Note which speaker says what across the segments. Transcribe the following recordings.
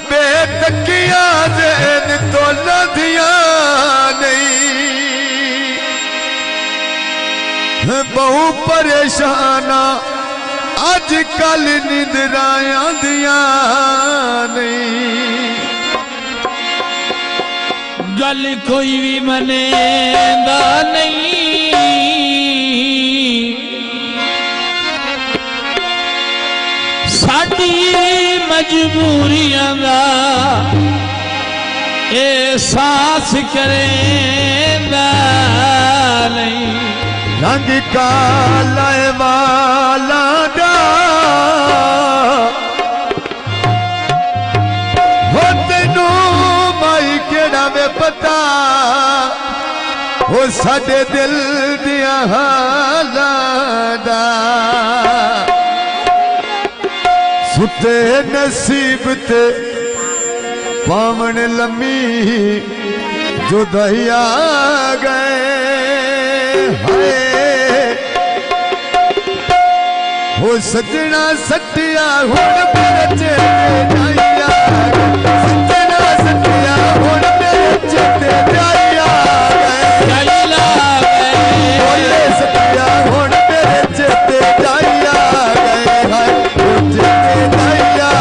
Speaker 1: बेतकिया then तो लधिया नहीं बहु परेशाना अज कल निंदराया दिया नहीं
Speaker 2: गल कोई भी मनेंदा नहीं साडी मजबूरियां दा एहसास करेंदा नहीं
Speaker 1: रंग काला वाला दा हो तेनू माई केड़ा में पता हो साडे दिल दिया हालां दा सुते नसीब ते पावन लम्मी जुदाई आ गए हो सजना सटिया हुण मेरे चेते जाइया सजना सटिया हुण मेरे चेते जाइया बोले सटिया हुण मेरे चेते जाइया गए हाय चेते जाइया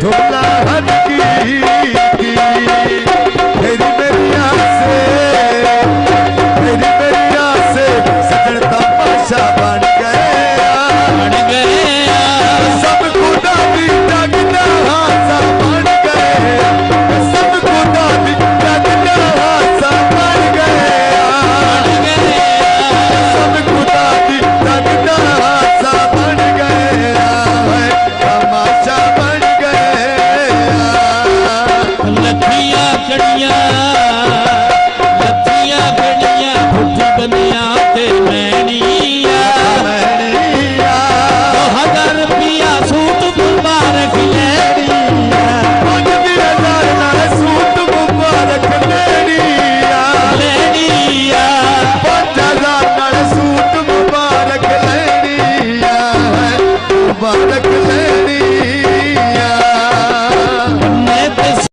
Speaker 1: ढोला हट की मेरी मेरिया से सजन तमाशा बन गए सब खुदा भी जगना हासा बन गए सब खुदा भी जगना हासा बन गए सब खुदा भी जगना हासा बन गए तमाशा बन
Speaker 2: लथिया कड़िया फुट बनिया ते मैनिया 2000 रुपया सूट मुबारक लेनिया
Speaker 1: सूट मुबारक लेनिया 5000 सूट मुबारक लेनिया मुबारक ले